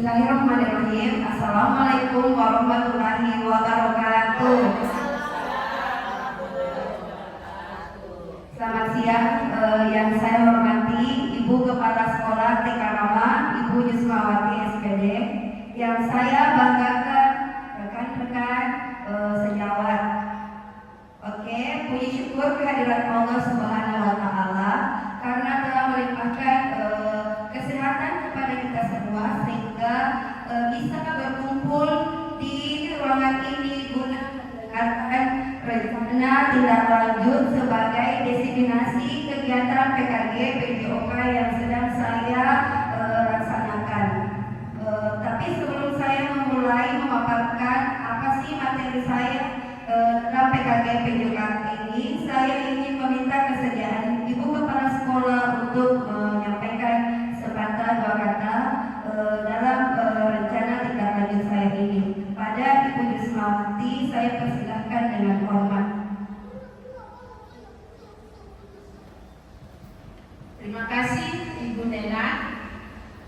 Bismillahirrahmanirrahim. Assalamualaikum warahmatullahi wabarakatuh. Selamat siang, yang saya hormati Ibu Kepala Sekolah TK Rama, Ibu Yusmawati SPD, yang saya banggakan rekan-rekan sejawat. Oke, puji syukur kehadirat Allah Subhanahu wa Ta'ala karena telah melimpahkan kesehatan kepada kita semua sehingga bisa berkumpul di ruangan ini guna mendengarkan rencana tindak lanjut sebagai diseminasi kegiatan PKG PJOK yang sedang saya laksanakan. Tapi sebelum saya memulai memaparkan apa sih materi saya dalam PKG PJOK ini, saya ingin meminta kesediaan Ibu Kepala Sekolah untuk menyampaikan sepatah dua kata dalam rencana tindak lanjut saya ini. Pada Ibu Yusmawati, saya persilahkan dengan hormat. Terima kasih Ibu Nena.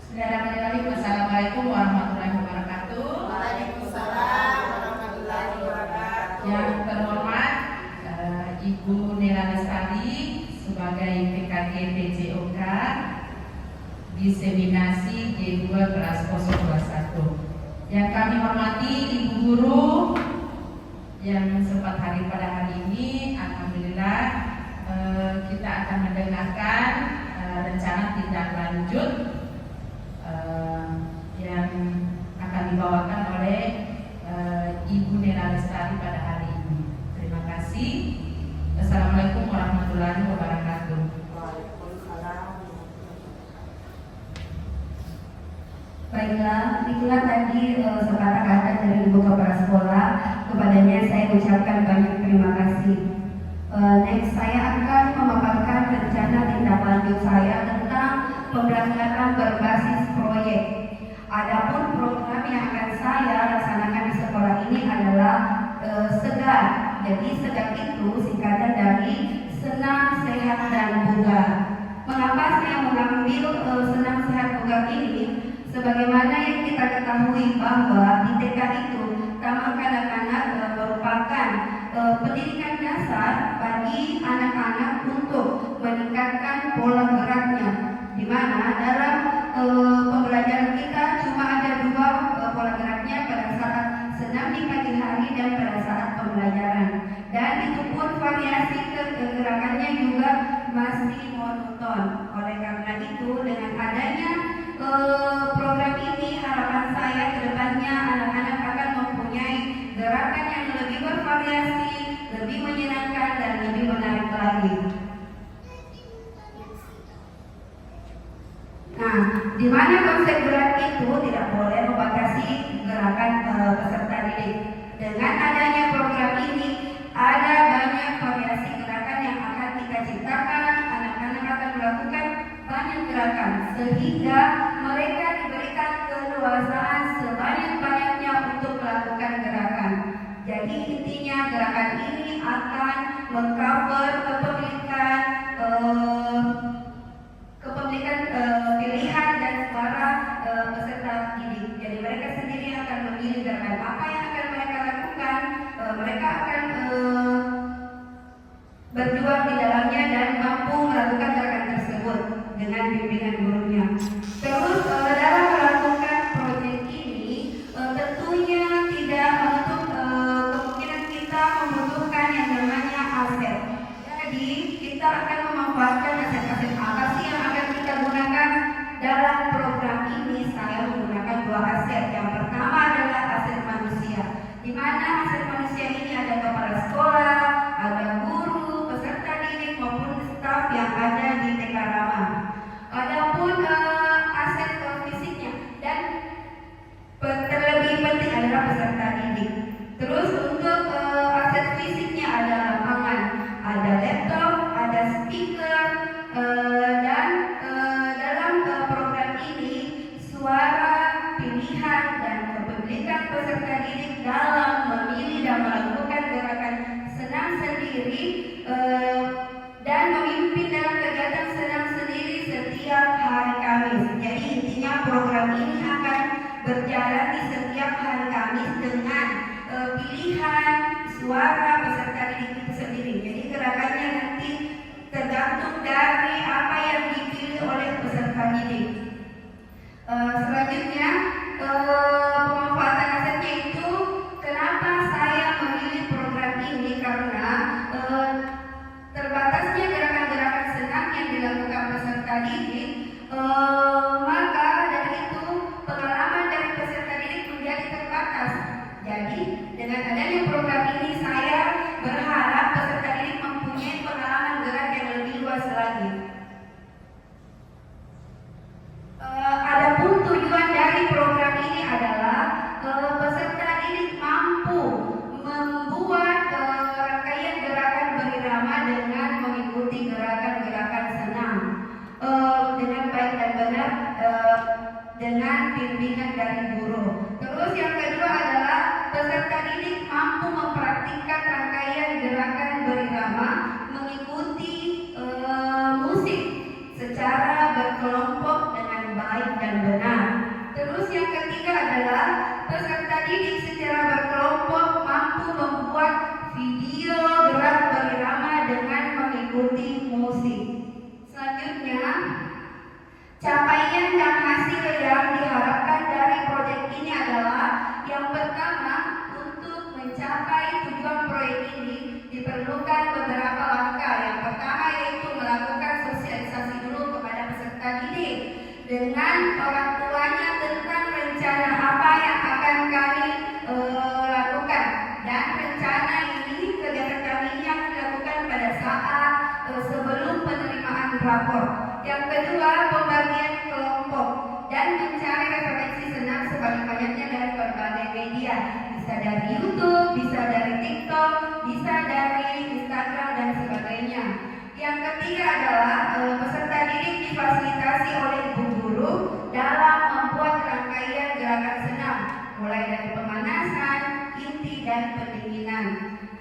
Saudara-saudari, Assalamualaikum warahmatullahi wabarakatuh. Waalaikumsalam warahmatullahi wabarakatuh. Yang terhormat Ibu Nela Lestari sebagai PKG PJOK diseminasi G2 kelas 021. Yang kami hormati Ibu Guru yang sempat hadir pada hari ini. Alhamdulillah kita akan mendengarkan rencana tindak lanjut yang akan dibawakan oleh Ibu Nela Lestari pada hari ini. Terima kasih. Assalamualaikum warahmatullahi wabarakatuh. Baiklah, itulah tadi sepatah kata dari Ibu Kepala Sekolah. Kepadanya saya ucapkan banyak terima kasih. Next, saya akan memaparkan rencana tindak lanjut saya tentang pembelajaran berbasis proyek. Adapun program yang akan saya laksanakan di sekolah ini adalah SEGAR. Jadi SEGAR itu singkatan dari Senam, Sehat, dan Bugar. Mengapa saya mengambil Senam, Sehat, Bugar ini? Sebagaimana yang kita ketahui bahwa di TK itu taman kanak-kanak merupakan pendidikan dasar bagi anak-anak untuk meningkatkan pola geraknya, di mana dalam pembelajaran kita cuma ada dua pola geraknya, pada saat senam di pagi hari dan pada saat pembelajaran, dan itu pun variasi gerakannya juga masih monoton. Oleh karena itu, dengan adanya program ini, harapan saya ke depannya anak-anak akan mempunyai gerakan yang lebih bervariasi, lebih menyenangkan, dan lebih menarik lagi. Nah, di mana konsep gerak itu tidak boleh membatasi gerakan peserta didik. Dengan adanya program ini, ada banyak variasi gerakan yang akan kita ciptakan. Anak-anak akan melakukan banyak gerakan sehingga mereka diberikan keleluasaan sebanyak-banyaknya untuk melakukan gerakan. Jadi intinya gerakan ini akan mengcover kepemilikan pilihan dan suara peserta didik. Jadi mereka sendiri akan memilih gerakan apa yang akan mereka lakukan. Mereka akan berjuang di dalamnya dan mampu melakukan gerakan tersebut dengan bimbingan gurunya. Terus dalam melakukan proyek ini tentunya tidak menutup kemungkinan kita membutuhkan yang namanya aset. Jadi kita akan memanfaatkan aset-aset apa sih yang akan kita gunakan dalam program ini. Saya menggunakan dua aset. Yang pertama adalah aset manusia, di mana aset manusia ini ada kepala sekolah, ada guru, peserta didik maupun staf yang ada di TK Rama. Adapun aset fisiknya dan terlebih penting adalah peserta didik. Terus untuk aset fisiknya ada lapangan, ada laptop, ada speaker, dan dalam program ini suara, pilihan, dan kepemilikan peserta didik dalam memilih dan melakukan gerakan senam sendiri dan memimpin dalam kegiatan senam sendiri setiap hari Kamis. Jadi intinya program ini akan berjalan di setiap hari Kamis dengan pilihan suara peserta didik itu sendiri. Jadi gerakannya nanti tergantung dari apa yang dipilih oleh peserta didik. Selanjutnya pemanfaatan asetnya itu, kenapa saya memilih program ini, karena terbatasnya gerakan-gerakan senam yang dilakukan peserta didik, maka dari itu pengalaman dari peserta didik menjadi terbatas. Jadi dengan adanya program ini saya berharap peserta didik mempunyai pengalaman gerak yang lebih luas lagi. Adapun tujuan dari program ini adalah peserta didik mampu membuat rangkaian gerakan berirama dengan mengikuti gerakan-gerakan senam dengan baik dan benar dengan bimbingan dari guru. Terus yang kedua adalah peserta didik mampu mempraktikkan rangkaian gerakan berirama mengikuti musik secara berkelompok dengan baik dan benar. Terus yang ketiga adalah peserta didik secara berkelompok mampu membuat video gerak berirama dengan mengikuti musik. Selanjutnya, capaian dan hasil yang diharapkan dari proyek ini adalah yang pertama, untuk mencapai tujuan proyek ini diperlukan beberapa langkah. Yang pertama yaitu melakukan sosialisasi dulu kepada peserta didik dengan orang tuanya tentang rencana apa yang akan kami lakukan, dan rencana ini, kegiatan kami ini akan dilakukan pada saat sebelum penerimaan rapor. Yang kedua, pembagian kelompok dan mencari referensi senam sebanyak-banyaknya dari berbagai media, bisa dari YouTube, bisa dari TikTok, bisa dari Instagram dan sebagainya. Yang ketiga adalah peserta didik difasilitasi oleh ibu guru dalam membuat rangkaian gerakan senam, mulai dari pemanasan, inti dan pendinginan.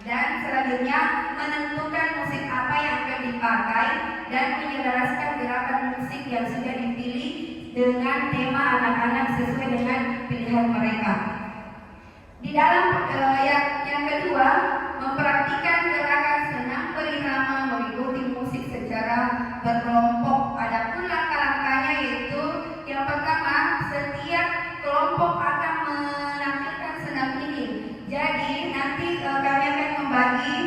Dan selanjutnya menentukan musik apa yang akan dipakai dan menyelaraskan gerakan musik yang sudah dipilih dengan tema anak-anak sesuai dengan pilihan mereka. Di dalam yang kedua, mempraktikkan gerakan senam berirama mengikuti musik secara berkelompok. Adapun langkah-langkahnya yaitu yang pertama, setiap kelompok akan menampilkan senam ini. Jadi nanti kami akan membagi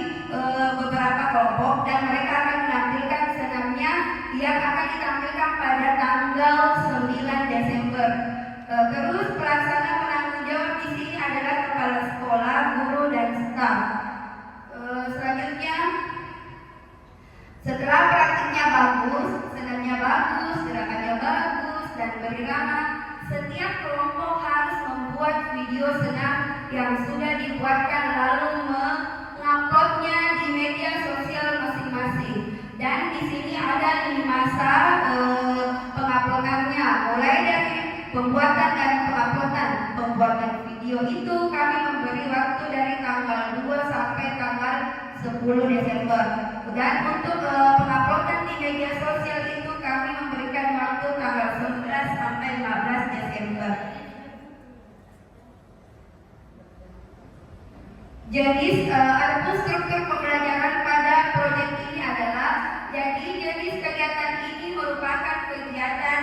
beberapa kelompok dan mereka akan menampilkan senamnya yang akan ditampilkan pada tanggal 9 Desember. Terus pelaksana penanggung jawab di sini adalah kepala sekolah, guru dan staf. Selanjutnya, setelah praktiknya bagus, senamnya bagus, gerakannya bagus dan berirama, setiap kelompok harus membuat video senam yang sudah dibuatkan lalu menguploadnya di media sosial masing-masing. Dan di sini ada 5 masa penguploadannya, mulai dari pembuatan dan penguploadan. Pembuatan video itu kami memberi waktu dari tanggal 2 sampai tanggal 10 Desember. Dan untuk penguploadan di media sosial itu kami memberikan waktu tanggal 11 sampai 15 Desember. Jadi adapun struktur pembelajaran pada proyek ini adalah, jadi jenis kegiatan ini merupakan kegiatan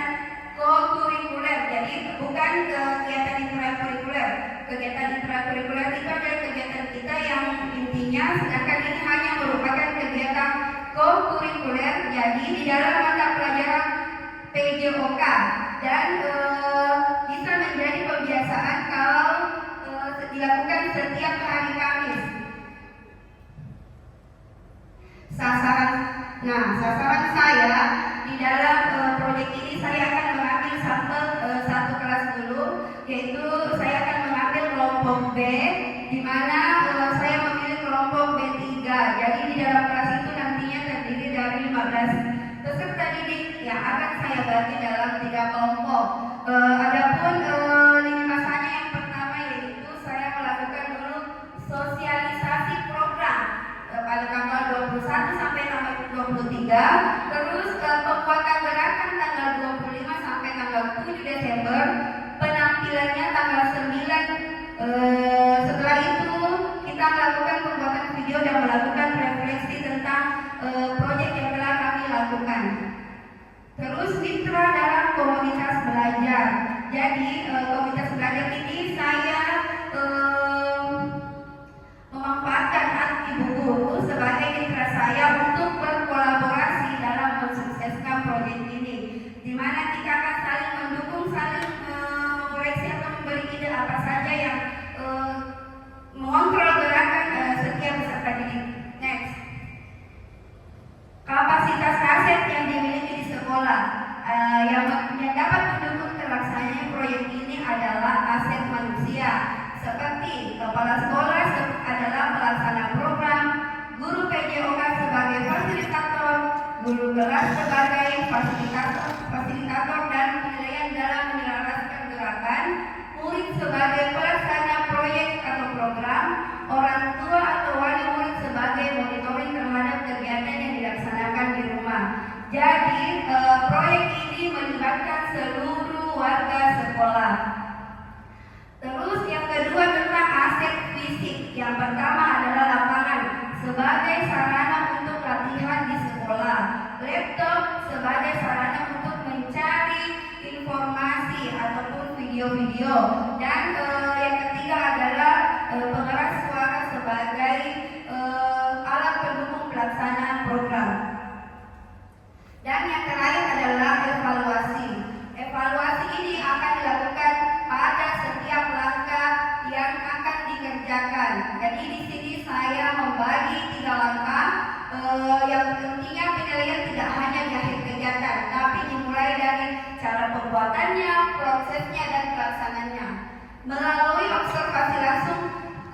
co-kurikuler, jadi bukan kegiatan intrakurikuler. Kegiatan intrakurikuler itu adalah kegiatan kita yang intinya, sedangkan ini hanya merupakan kegiatan co-kurikuler. Jadi di dalam mata pelajaran PJOK dan bisa menjadi kebiasaan kalau dilakukan setiap hari Kamis. Sasaran saya di dalam proyek ini, saya akan mengambil sampel satu kelas dulu, yaitu saya akan mengambil kelompok B, di mana saya memilih kelompok B3. Jadi di dalam kelas itu nantinya terdiri dari 15 peserta didik yang akan saya bagi dalam 3 kelompok. Adapun lini masanya yang pertama yaitu saya melakukan dulu sosialisasi program pada tanggal 21 sampai tanggal 23, terus pembuatan gerakan tanggal 25 sampai tanggal 7 Desember, penampilannya video dan melakukan refleksi tentang proyek yang telah kami lakukan. Terus mitra dalam komunitas belajar. Jadi komunitas belajar ini saya memanfaatkan hak ibu guru sebagai mitra saya untuk berkolaborasi dalam mensukseskan proyek ini, di mana kita akan saling mendukung, saling mengoreksi atau memberi ide apa saja yang mengontrol gerakan setiap peserta didik. Next, kapasitas aset yang dimiliki di sekolah yang dapat mendukung terlaksananya proyek ini adalah aset manusia, seperti kepala sekolah adalah pelaksana program, guru PJOK sebagai fasilitator, guru kelas sebagai fasilitator dan penilaian dalam menyelaraskan gerakan, murid sebagai pelaksana proyek atau program, orang tua atau wali murid sebagai monitoring terhadap kegiatan yang dilaksanakan di rumah. Jadi proyek ini melibatkan seluruh warga sekolah. Terus yang kedua tentang aset fisik. Yang pertama adalah lapangan sebagai sarana untuk latihan di sekolah, laptop sebagai sarana untuk mencari informasi ataupun video-video, dan yang ketiga adalah pengeras suara sebagai alat pendukung pelaksanaan program. Dan yang terakhir adalah evaluasi. Evaluasi ini akan dilakukan pada setiap langkah yang akan dikerjakan. Jadi di sini saya membagi 3 langkah. Yang pentingnya penilaian tidak hanya di akhir kegiatan, tapi dimulai dari cara pembuatannya, prosesnya, dan pelaksanaannya. Melalui observasi langsung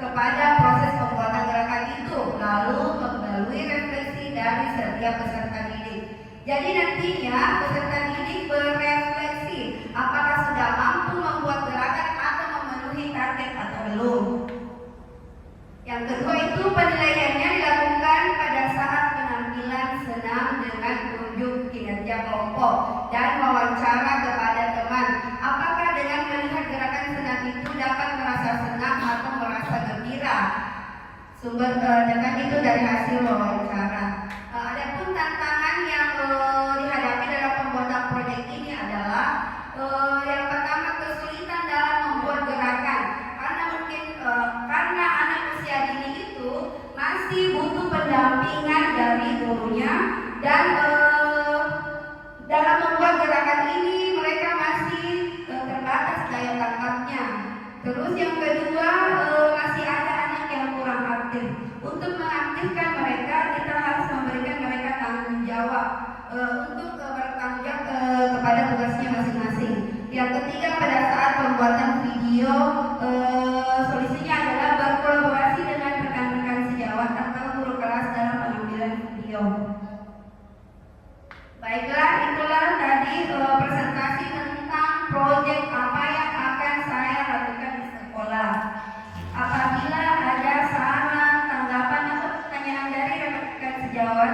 kepada proses pembuatan gerakan itu, lalu melalui refleksi dari setiap peserta didik. Jadi nantinya peserta didik berefleksi apakah sudah mampu membuat gerakan atau memenuhi target atau belum. Yang kedua itu penilaiannya dilakukan pada saat penampilan senam dengan unjuk kinerja kelompok dan wawancara kepada teman. Apakah dengan melihat gerakan senam itu dapat merasa senang atau merasa gembira? Sumber dengan itu dari hasil wawancara. Adapun tantangan yang dihadapi dalam pembuatan proyek ini adalah yang pertama kesulitan dalam membuat gerakan, karena mungkin karena anak usia dini itu masih butuh pendampingan dari gurunya, dan dalam membuat gerakan ini mereka masih terbatas daya tangkapnya. Terus yang kedua masih ada anak yang kurang aktif. Untuk mengaktifkan mereka, kita harus memberikan mereka tanggung jawab untuk bertanggung jawab kepada tugasnya masing-masing. Yang ketiga pada saat pembuatan video, solusinya adalah berkolaborasi dengan rekan-rekan sejawat atau guru kelas dalam pengambilan video. Baiklah, itulah tadi presentasi tentang proyek apa yang akan saya lakukan di sekolah. Apabila ada saran, tanggapan atau pertanyaan dari rekan-rekan sejawat,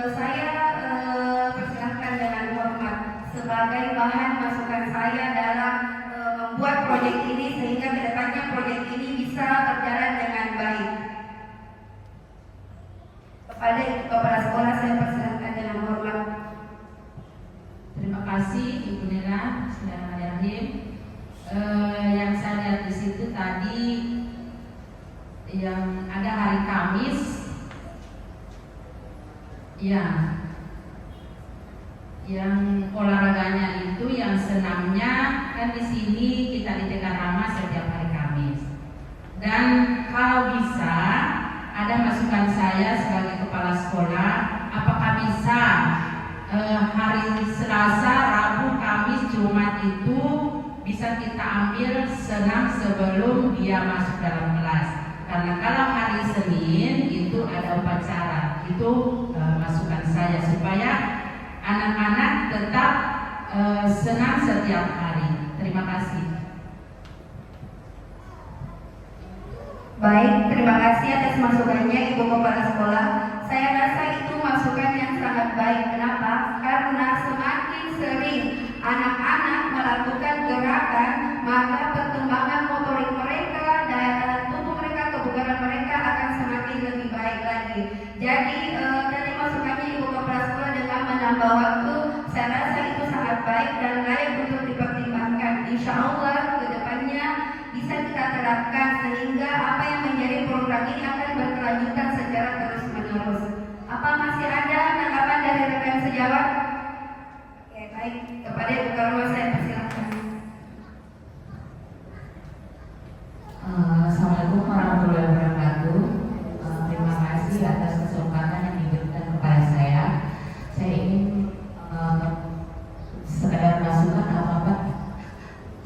saya persilahkan dengan hormat sebagai bahan masukan saya dalam membuat proyek ini, sehingga kedepannya proyek ini bisa berjalan dengan baik. Kepada kepala sekolah saya persilahkan dengan hormat. Terima kasih Ibu Nena. Bismillahirrahmanirrahim. Yang saya lihat di situ tadi yang ada hari Kamis, ya, yang olahraganya itu, yang senamnya kan di sini kita di Tegar Rama setiap hari Kamis. Dan kalau bisa ada masukan saya sebagai kepala sekolah, apakah bisa hari Selasa, Rabu, Kamis, Jumat itu bisa kita ambil senam sebelum dia masuk dalam kelas. Karena kalau hari Senin itu ada upacara. Itu masukan saya supaya anak-anak tetap senam setiap hari. Terima kasih. Baik, terima kasih atas masukannya Ibu Kepala Sekolah. Saya rasa itu masukan yang sangat baik. Kenapa? Karena semakin sering anak-anak melakukan gerakan, maka perkembangan motorik mereka, daya tahan tubuh mereka, kebugaran mereka akan semakin lebih baik Jadi tadi masukannya Ibu Kepala Sekolah dengan menambah waktu, saya rasa itu sangat baik dan layak untuk dipertimbangkan. Insya Allah kedepannya bisa kita terapkan sehingga apa yang menjadi program ini akan berkelanjutan secara terus menerus. Apa masih ada tanggapan dari rekan sejawat? Oke, baik, kepada Ibu Karma saya persilakan. Assalamualaikum warahmatullahi wabarakatuh. Terima kasih atas kesempatan yang diberikan kepada saya. Saya ingin sekedar masukan apa-apa.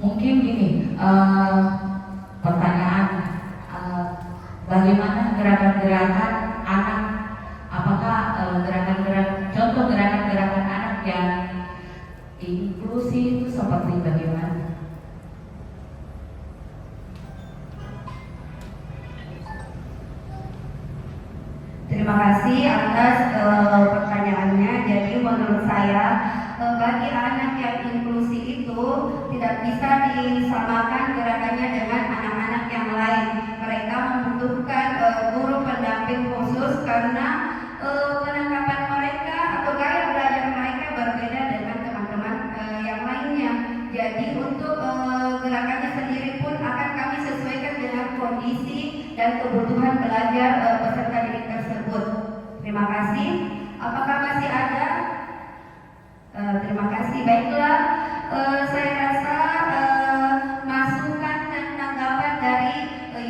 Mungkin gini, pertanyaan bagaimana gerakan-gerakan anak? Apakah contoh gerakan-gerakan anak yang inklusi itu seperti bagaimana? Terima kasih atas pertanyaannya. Jadi menurut saya bagi anak yang inklusi itu tidak bisa disamakan gerakannya dengan anak-anak yang lain. Mereka membutuhkan guru pendamping khusus karena penangkapan mereka atau gaya belajar mereka berbeda dengan teman-teman yang lainnya. Jadi untuk gerakannya sendiri pun akan kami sesuaikan dengan kondisi dan kebutuhan belajar peserta didik tersebut. Terima kasih. Apakah masih ada? Terima kasih. Baiklah, saya rasa masukan dan tanggapan dari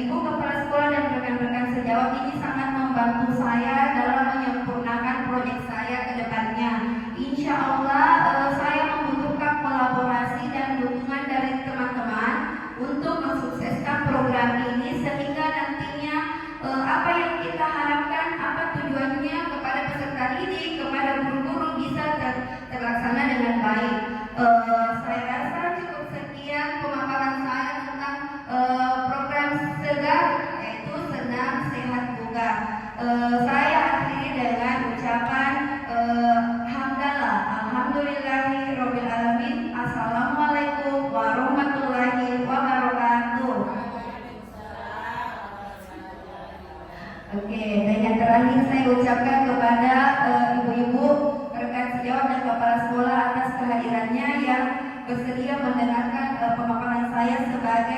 Ibu Kepala Sekolah dan rekan-rekan sejawat ini sangat membantu saya dalam menyempurnakan proyek saya ke depannya. Insya Allah saya membutuhkan kolaborasi dan dukungan dari teman-teman untuk mensukseskan program ini sehingga nantinya apa yang kita harapkan, apa tujuannya kepada peserta didik, kepada guru-guru bisa terlaksana dengan baik. Saya rasa cukup sekian pemaparan saya tentang program Segar, yaitu Senam Sehat Bugar. Saya akhiri dengan ucapan hamdalah, alhamdulillahirabbil alamin. Assalamualaikum warahmatullahi wabarakatuh. Oke, dan yang terakhir saya ucapkan kepada ibu-ibu, rekan sejawat dan kepala sekolah atas kehadirannya yang bersedia mendengarkan pemaparan saya sebagai